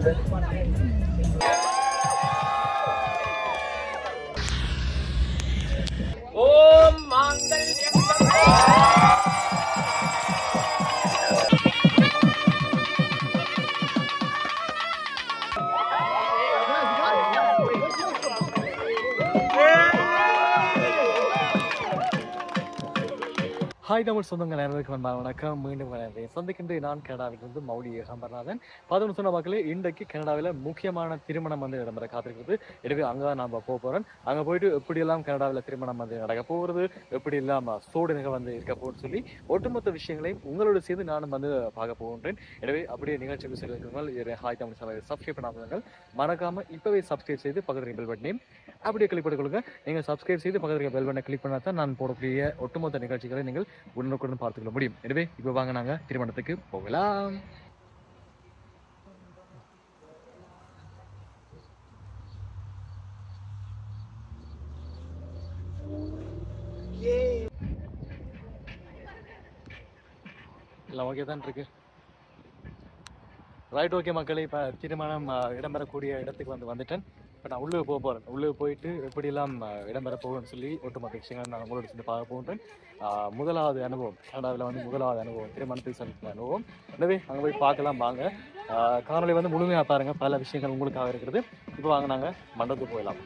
ஓம் மாங்கல்யம் hi Tamil சொந்தங்கள் நேரத்துக்கு வணக்கம். மீண்டும் சந்திக்கின்ற நான் கனடாவிலிருந்து மௌலி ஏகாம்பரநாதன். பார்த்தோம்னு சொன்ன மக்களே, இன்றைக்கு கனடாவில் முக்கியமான திருமணம் வந்து இடம்பெற காத்திருக்கிறது. எனவே அங்கே தான் நாம் போக போகிறோம். அங்கே போயிட்டு எப்படியெல்லாம் கனடாவில் திருமணம் வந்து நடக்க போகிறது, எப்படி இல்லாமல் சோதனைகள் வந்து இருக்க போகுன்னு சொல்லி ஒட்டுமொத்த விஷயங்களையும் உங்களோட சேர்ந்து நானும் வந்து பார்க்க போகின்றேன். எனவே அப்படியே நிகழ்ச்சிக்கு செல்வதற்கு ஹாய் தமிழ் சேனலை சப்ஸ்கிரைப் பண்ணாதவர்கள் மறக்காமல் இப்போவே சப்ஸ்கிரைப் செய்து பக்கத்தில் பெல் பட்டனையும் அப்படியே கிளிக் பண்ணி கொடுங்க. நீங்கள் சப்ஸ்கிரைப் செய்து பக்கத்தில் பெல் பட்டனை கிளிக் பண்ணால் தான் நான் போடக்கூடிய ஒட்டுமொத்த நிகழ்ச்சிகளை நீங்கள் உடனுக்குடன் பார்த்துக்கொள்ள முடியும். எனவே இப்போ வாங்க நாங்க திருமணத்துக்கு போகலாம். எல்லாம் ஓகே தான் இருக்கு. ரைட், ஓகே மக்களே, இப்போ திருமணம் இடம்பெறக்கூடிய இடத்துக்கு வந்துட்டேன். இப்போ நான் உள்ளே போக போகிறேன். உள்ளே போயிட்டு எப்படியெல்லாம் இடம்பெற போகும்னு சொல்லி ஒட்டுமொத்த விஷயங்கள் நான் உங்களோட சேர்ந்து பார்க்க போகிறேன். முதலாவது அனுபவம் கனடாவில் வந்து முதலாவது அனுபவம் திருமணத்துக்கு சந்தித்த அனுபவம். எனவே அங்கே போய் பார்க்கலாம் வாங்க. காணொலி வந்து முழுமையாக பாருங்கள், பல விஷயங்கள் உங்களுக்காக இருக்கிறது. இப்போ வாங்க நாங்கள் மண்டபத்துக்கு போயிடலாம்.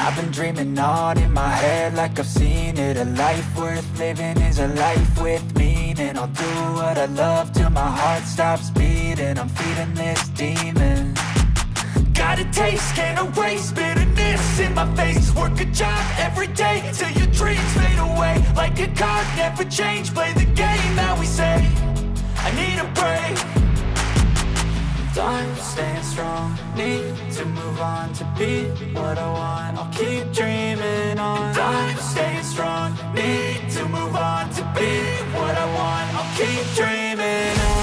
I've been dreaming on in my head like I've seen it. A life worth living is a life with meaning. I'll do what I love till my heart stops beating. I'm feeding this demon. Got a taste, can't erase bitterness in my face. Work a job every day till your dreams fade away. Like a card, never change, play the game that we say. I need a break. I'm staying strong, need to move on to be what I want. I'll keep dreaming on. I'm staying strong, need to move on to be what I want. I'll keep dreaming on.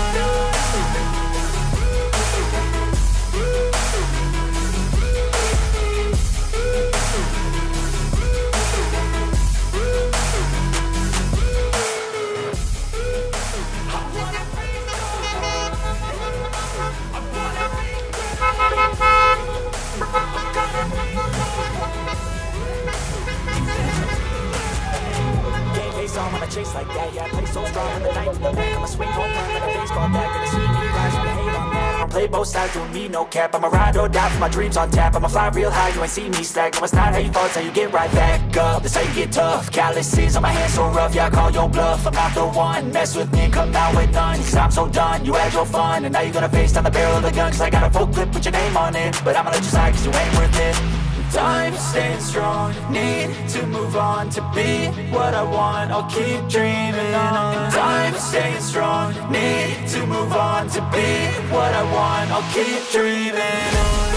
Chase like that, yeah, I play so strong in the night in the back. I'ma swing home run like a baseball bat. Gonna see me rise, you hate on that. I'ma play both sides, doing me no cap. I'ma ride or die for my dreams on tap. I'ma fly real high, you ain't see me slack. No, it's not how you fall, it's how you get right back up. That's how you get tough. Calluses on my hands so rough, yeah, I call your bluff. I'm not the one, mess with me and come out with none. Cause I'm so done, you had your fun. And now you're gonna face down the barrel of the gun. Cause I got a full clip with your name on it. But I'ma let you slide cause you ain't worth it. I'm staying strong, need to move on to be what I want. I'll keep dreaming on. I'm staying strong, need to move on to be what I want. I'll keep dreaming on.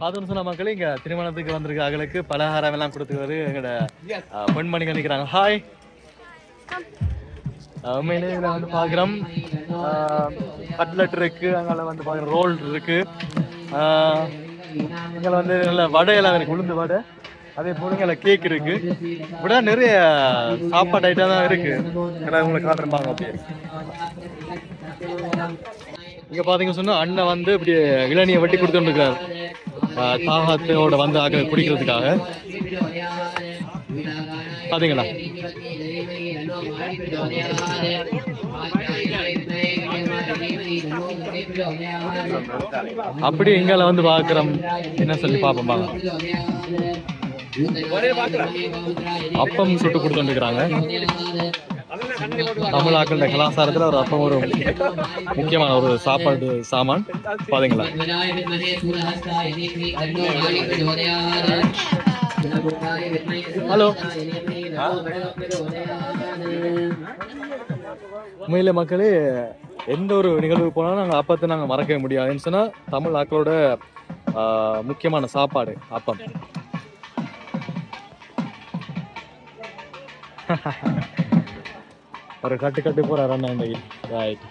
அதுன்னு சொன்ன மக்களே இங்க திருமணத்துக்கு வந்திருக்க அகளுக்கு பலகாரம் எல்லாம் கொடுத்துருவாரு எங்களோட பெண்மணிகள் நிற்கிறாங்க. ஹாய், உண்மையிலே இதில் வந்து பார்க்குறோம் கட்லெட் இருக்கு, அங்கே வந்து பார்க்குறோம் ரோல் இருக்கு, இங்கே வந்து நல்ல வடையெல்லாம் இருக்கு, உளுந்து வடை, அதே போல இங்கே கேக் இருக்கு, இப்படி நிறைய சாப்பாடு ஐட்டம் தான் இருக்கு. உங்களுக்கு காட்டுறப்பாங்க அப்படியே. இங்கே பார்த்தீங்க சொன்னா அண்ணன் வந்து இப்படி இளநியை வெட்டி கொடுத்துருக்காரு தாகத்தோட வந்து ஆக குடிக்கிறதுக்காக. பாத்தீங்களா அப்படி எங்களை வந்து பாக்குறோம் என்ன சொல்லி பாப்போம். அப்பம் சுட்டு கொடுத்துருக்காங்க. தமிழாக்கள கலாச்சாரத்துல ஒரு அப்பம் ஒரு முக்கியமான ஒரு சாப்பாடு சாமான். பாத்தீங்களா ஹலோ. உண்மையில மக்களே எந்த ஒரு நிகழ்வு போனாலும் நாங்கள் அப்பத்தை நாங்கள் மறக்கவே முடியாதுன்னு சொன்னா தமிழ் ஆக்களோட முக்கியமான சாப்பாடு அப்பம். ஒரு கட்டு போறாரு அண்ணா இந்த right.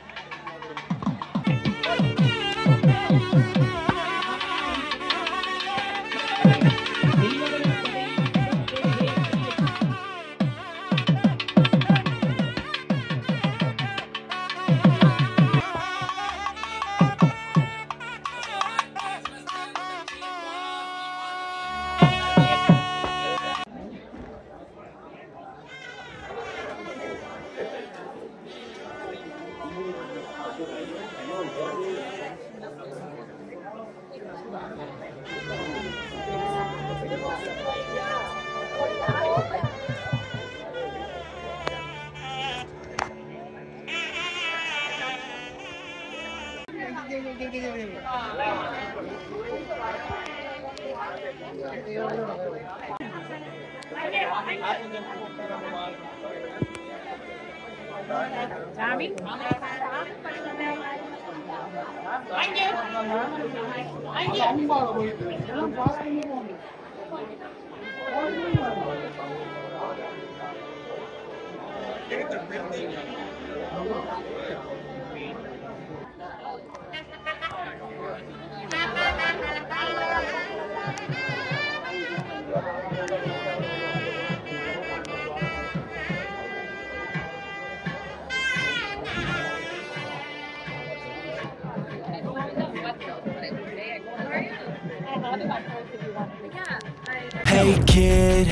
Hey kid,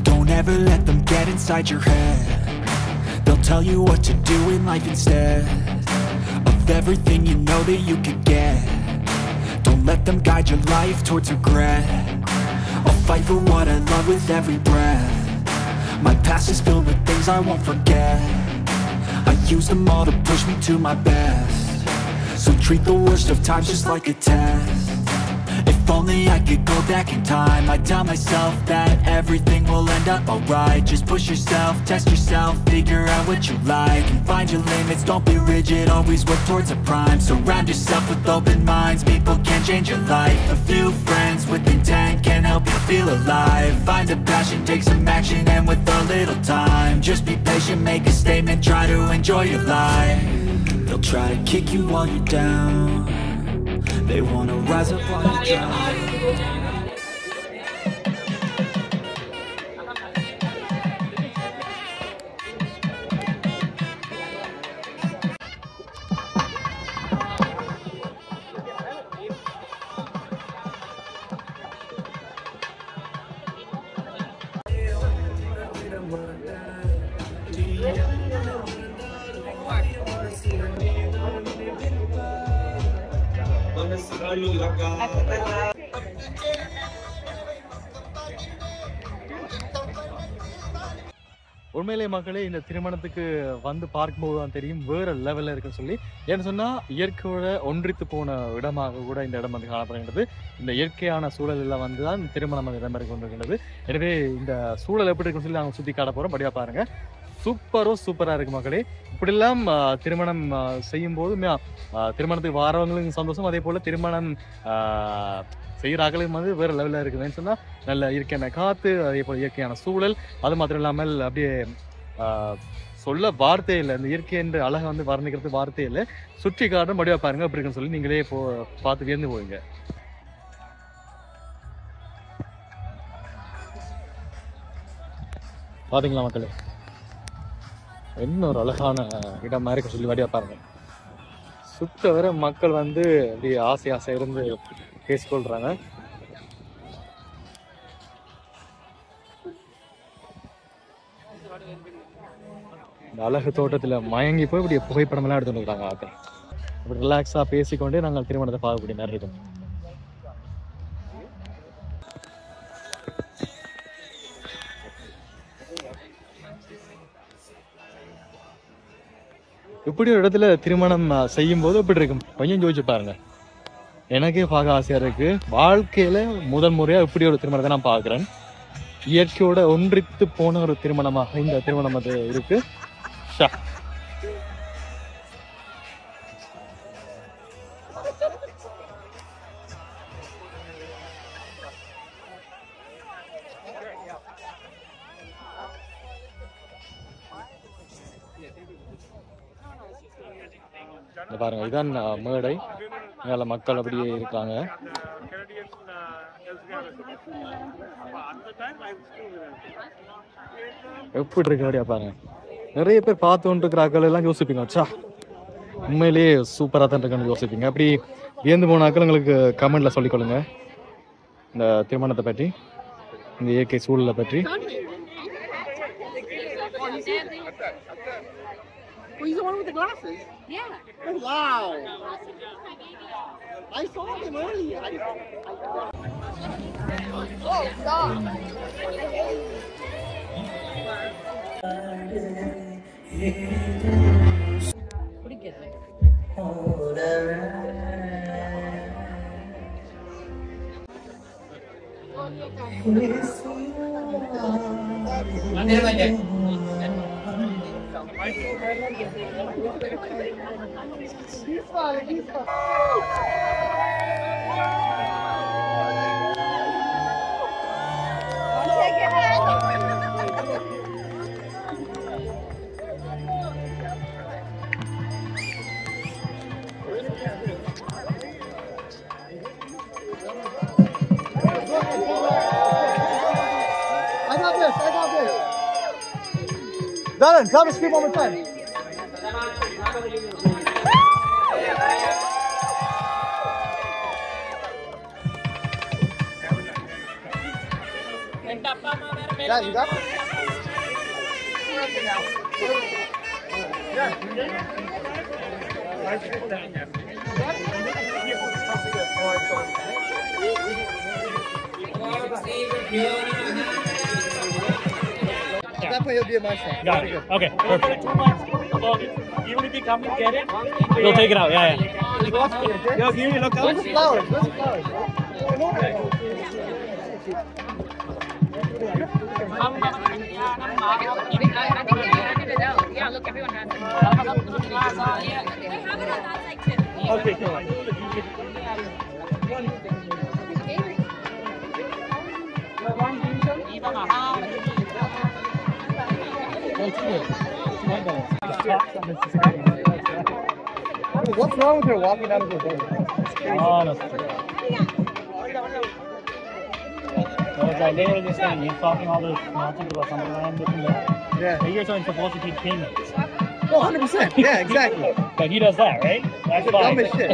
don't ever let them get inside your head. They'll tell you what to do in life instead of everything you know that you could get. Don't let them guide your life towards regret. I'll fight for what I love with every breath. My past is filled with things I won't forget. I use them all to push me to my best. So treat the worst of times just like a test. If only I could go back in time, I'd tell myself that everything will end up alright. Just push yourself, test yourself, figure out what you like, and find your limits, don't be rigid, always work towards a prime. Surround yourself with open minds, people change your life. A few friends with intent can help you feel alive. Find a passion, take some action, and with a little time, just be patient, make a statement, try to enjoy your life. They'll try to kick you while you're down. They wanna rise up while you drown. உண்மையிலே மக்களே இந்த திருமணத்துக்கு வந்து பார்க்கும்போது தான் தெரியும் வேற லெவலில் இருக்குன்னு சொல்லி. ஏன்னு சொன்னால் இயற்கையோட ஒன்றித்து போன இடமாக கூட இந்த இடம் வந்து காணப்படுகின்றது. இந்த இயற்கையான சூழலில் வந்து தான் திருமணம் வந்து இடம்பெற கொண்டிருக்கின்றது. எனவே இந்த சூழல் எப்படி இருக்குன்னு சொல்லி நாங்கள் சுற்றி காட்ட போகிறோம். படியாக பாருங்க, சூப்பராக இருக்கு மக்களே. இப்படிலாம் திருமணம் செய்யும்போது திருமணத்துக்கு வரவங்களுக்கு சந்தோஷம், அதே போல் திருமணம் செய்கிற அகலும் வந்து வேறு லெவலில் இருக்குதுன்னு சொன்னால் நல்ல இயற்கையான காற்று, அதே போல் இயற்கையான சூழல், அது மாத்திரம் இல்லாமல் அப்படியே சொல்ல வார்த்தை இல்லை. இந்த இயற்கை என்ற அழகை வந்து வர்ணிக்கிறது வார்த்தை இல்லை. சுற்றி காட்டும் படியாக பாருங்க அப்படி இருக்குன்னு சொல்லி நீங்களே பார்த்து வியந்து போவீங்க. பார்த்தீங்களா மக்களே, என்ன ஒரு அழகான இடமா இருக்க சொல்லி வடியா பாருங்க. சுத்த வர மக்கள் வந்து அப்படியே ஆசை இருந்து பேசிக்கொள்றாங்க. இந்த அழகு தோட்டத்துல மயங்கி போய் இப்படி புகைப்படம் எல்லாம் எடுத்துட்டு இருக்காங்க ஆக்கள். இப்படி ரிலாக்ஸா பேசிக்கொண்டே நாங்கள் திருமணத்தை பார்க்கக்கூடிய நேரம் இருக்கும். இப்படி ஒரு இடத்துல திருமணம் செய்யும் போது எப்படி இருக்கும் கொஞ்சம் யோசிச்சு பாருங்க. எனக்கே பார்க்க ஆசையா இருக்கு. வாழ்க்கையில முதல் முறையா இப்படி ஒரு திருமணத்தை நான் பார்க்கிறேன். இயற்கையோட ஒன்றித்து போன ஒரு திருமணமாக இந்த திருமணம் அது இருக்கு. பாருங்க, இதுதான் மேடை. மேல மக்கள் அப்படியே இருக்காங்க. எப்படி இருக்கு அப்படியா பாருங்க. நிறைய பேர் பார்த்து கொண்டு இருக்கிறாக்கள் எல்லாம் யோசிப்பீங்க, வச்சா உண்மையிலேயே சூப்பரா தான் இருக்குன்னு யோசிப்பீங்க. அப்படி வியந்து போன ஆக்கள் உங்களுக்கு கமெண்ட்ல சொல்லிக்கொள்ளுங்க இந்த திருமணத்தை பற்றி, இந்த இயற்கை சூழலை பற்றி. Oh, he's the one with the glasses? Yeah. Oh, wow. I saw him earlier. Oh, stop. Darren, tell me speak one more time. Yeah, you got it? Definitely he'll be a my son. Got it. Okay, perfect. Even if you come and get it, we'll take it out. Yeah. Yo, can you look Where's the flowers? Where's the flowers? Yeah, look, everyone has it. Okay, cool. What's wrong with her walking out of her boat? Honestly. So it's like literally just saying, he's talking all this nonsense about something I am looking at. Yeah. But you're supposed to keep payments. Oh, 100%. Yeah, exactly. But he does that, right? That's Dumb fine. as shit.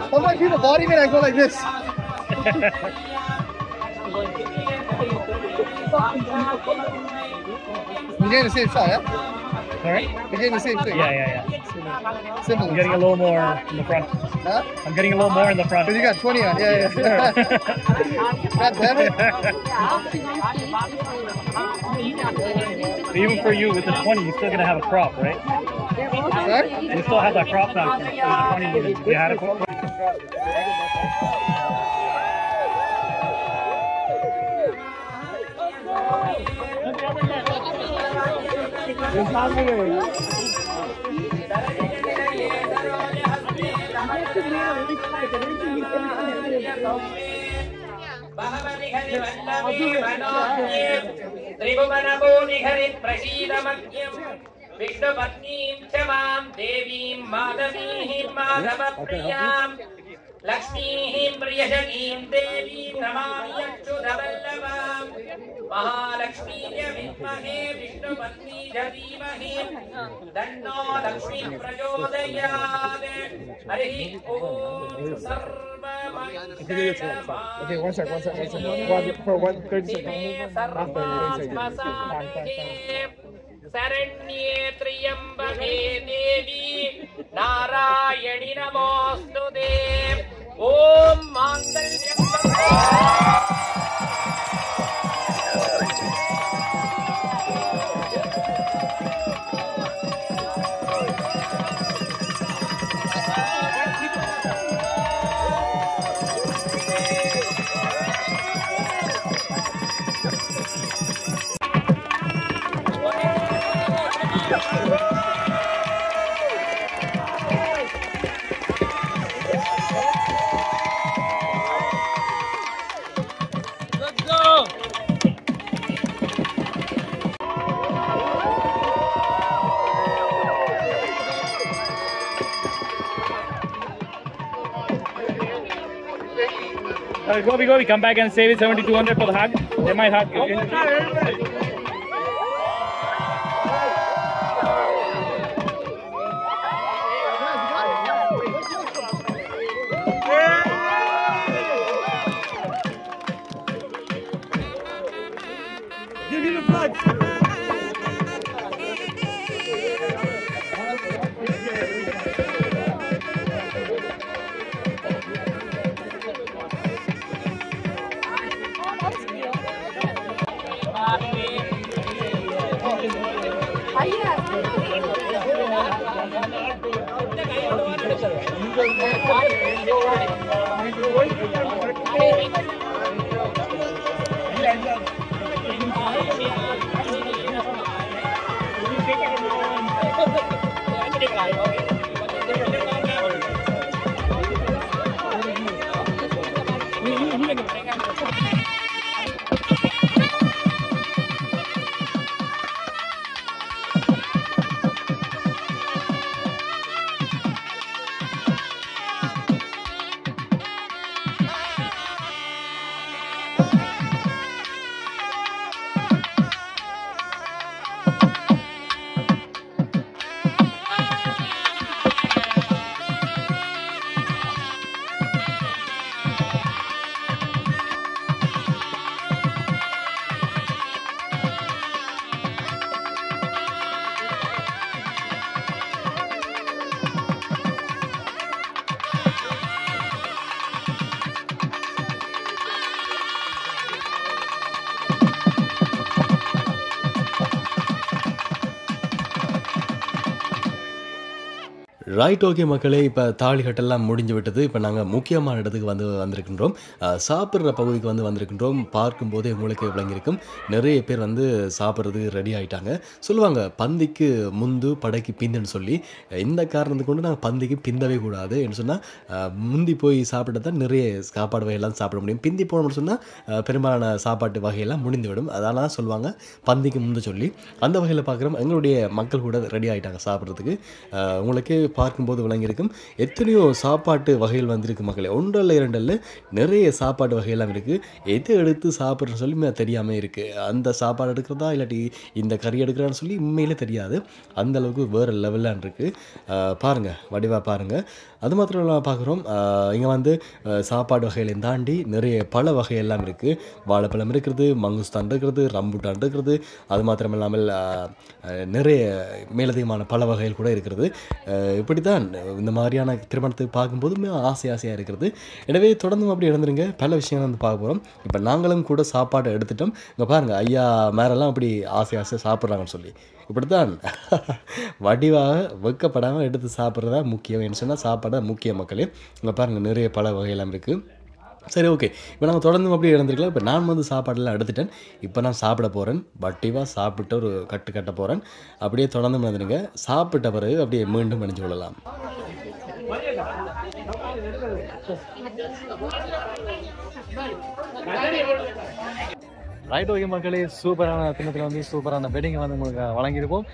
Sometimes people body me and I go like this. You're getting the same shot, yeah? Alright? You're getting the same thing. Yeah. Simple. I'm getting a little more in the front. Huh? I'm getting a little more in the front. Because you got 20 on. Yeah. God damn it. Even for you, with the 20, you're still going to have a crop, right? Sorry? You still have that crop factor. With the 20, you had it for. विष्णुपत्नीं च मां देवीं माधवीं माधवप्रियां लक्ष्मीं प्रियशकीं देवीं नमामि अच्युतवल्लभां महालक्ष्मीय विद्महे विष्णुपत्नी च धीमहि तन्नो लक्ष्मी प्रचोदयात् हरिः ॐ Okay, one sec. For 30 seconds. शरण्ये त्र्यम्बके देवी नारायणि नमोऽस्तुते ॐ माङ्गल्यं Go, come back and save it 7,200 for the hug. They might hug. Give me the flag. Right okay மக்களே, இப்போ தாலிகட்டெல்லாம் முடிஞ்சு விட்டது. இப்போ நாங்கள் முக்கியமான இடத்துக்கு வந்திருக்கின்றோம். சாப்பிட்ற பகுதிக்கு வந்திருக்கின்றோம். பார்க்கும்போதே உங்களுக்கு விளங்கியிருக்கும், நிறைய பேர் சாப்பிட்றதுக்கு ரெடி ஆகிட்டாங்க. சொல்லுவாங்க பந்திக்கு முந்து படைக்கு பிந்துன்னு சொல்லி. இந்த காரணத்துக்கு கொண்டு நாங்கள் பந்திக்கு பிந்தவே கூடாது என்று சொன்னால், முந்தி போய் சாப்பிட தான் நிறைய சாப்பாடு வகையெல்லாம் சாப்பிட முடியும். பிந்தி போனோம்னு சொன்னால் பெரும்பாலான சாப்பாட்டு வகையெல்லாம் முடிந்துவிடும். அதெல்லாம் சொல்லுவாங்க பந்திக்கு முந்து சொல்லி. அந்த வகையில் பார்க்குறோம் எங்களுடைய மக்கள் கூட ரெடி ஆகிட்டாங்க சாப்பிட்றதுக்கு. உங்களுக்கு பார்க்கும்போது விளங்கியிருக்கும், எத்தனையோ சாப்பாட்டு வகைகள் வந்திருக்கு மக்களே. ஒன்றல்ல இரண்டல்ல நிறைய சாப்பாட்டு வகையெல்லாம் இருக்குது. எது எடுத்து சாப்பிட்றன்னு சொல்லி தெரியாமல் இருக்குது. அந்த சாப்பாடு எடுக்கிறதா இல்லாட்டி இந்த கறி எடுக்கிறான்னு சொல்லி உண்மையிலே தெரியாது. அந்தளவுக்கு வேறு லெவலான் இருக்குது. பாருங்கள், வடிவாக பாருங்கள். அது மாத்திரம் இல்லாமல் பார்க்குறோம், இங்கே சாப்பாடு வகைகளையும் தாண்டி நிறைய பல வகையெல்லாம் இருக்குது. வாழைப்பழம் இருக்கிறது, மங்குஸ்தான் இருக்கிறது, ரம்புட்டான் இருக்கிறது. அது மாத்திரம் இல்லாமல் நிறைய மேலதிகமான பல வகைகள் கூட இருக்கிறது. இப்படி தான் இந்த மாதிரியான திருமணத்துக்கு பார்க்கும்போதுமே ஆசையாக இருக்கிறது. எனவே தொடர்ந்து அப்படி இழந்துருங்க. பல விஷயங்கள் பார்க்க போகிறோம். இப்போ நாங்களும் கூட சாப்பாடு எடுத்துட்டோம். இங்கே பாருங்கள், ஐயா மேரெல்லாம் அப்படி ஆசையாக சாப்பிட்றாங்கன்னு சொல்லி. இப்படித்தான் வடிவாக வெக்கப்படாமல் எடுத்து சாப்பிட்றதா முக்கியம். என்ன சொன்னால் சாப்பாடு தான் முக்கிய மக்களே. இங்கே பாருங்கள், நிறைய பல வகையெல்லாம் இருக்குது. சரி, ஓகே. இப்போ நம்ம தொடர்ந்து அப்படியே இழந்துருக்கலாம். இப்போ நான் சாப்பாடெல்லாம் எடுத்துட்டேன். இப்போ நான் சாப்பிட போகிறேன். வட்டிவாக சாப்பிட்டு ஒரு கட்ட போகிறேன். அப்படியே தொடர்ந்து வந்துடுங்க. சாப்பிட்ட பிறகு அப்படியே மீண்டும் அணிஞ்சு கொள்ளலாம். ரைட் ஓகே மக்களே, சூப்பரான தினத்தில் சூப்பரான வெட்டிங்கை உங்களுக்கு வழங்கியிருப்போம்.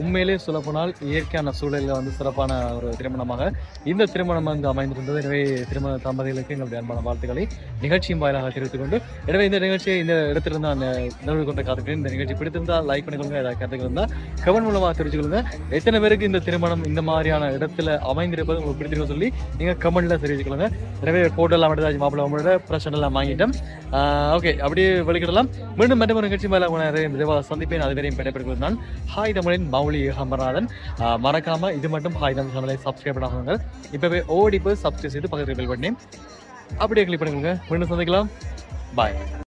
உண்மையிலே சொல்லப்போனால் இயற்கையான சூழலில் சிறப்பான ஒரு திருமணமாக இந்த திருமணம் அமைந்திருந்தது. எனவே திருமண தம்பதிகளுக்கு எங்களுடைய அன்பான வாழ்த்துக்களை நிகழ்ச்சியின் வாயிலாக தெரிவித்துக் கொண்டு, எனவே இந்த நிகழ்ச்சியை இந்த இடத்திலிருந்து நான் நினைவு கொண்ட காத்துக்கிறேன். இந்த நிகழ்ச்சி பிடித்திருந்தால் லைக் பண்ணிக்கொள்ளுங்க. ஏதாவது கருத்துக்கள் இருந்தால் கமெண்ட் மூலமாக தெரிவிச்சுக்கொள்ளுங்க. எத்தனை பேருக்கு இந்த திருமணம் இந்த மாதிரியான இடத்துல அமைந்திருப்பது உங்களுக்கு பிடித்திருக்க சொல்லி நீங்கள் கமெண்ட்டில் தெரிவிச்சுக்கொள்ளுங்க. எனவே போட்டோலாம் எடுத்தாச்சு, மாப்பிள்ளை அவங்களோட பிரச்சனை எல்லாம் வாங்கிட்டோம். ஓகே, அப்படியே வெளிக்கிடலாம். மீண்டும் மற்ற ஒரு நிகழ்ச்சி மேலே விரைவாக சந்திப்பேன். அதுவரையும் பெறப்படுகிறது நான் ஹாய் தமிழின் மௌலி ஏகாம்பரநாதன். மறக்காம இது மட்டும் ஹாய் தமிழ் சேனலை சப்ஸ்கிரைப் பண்ணாங்க. இப்பவே ஓடி போய் சப்ஸ்கிரைப் செய்து பக்கத்தில் பெல் பட்டனையும் அப்படியே கிளிக் பண்ணிக்கோங்க. மீண்டும் சந்திக்கலாம். பாய்.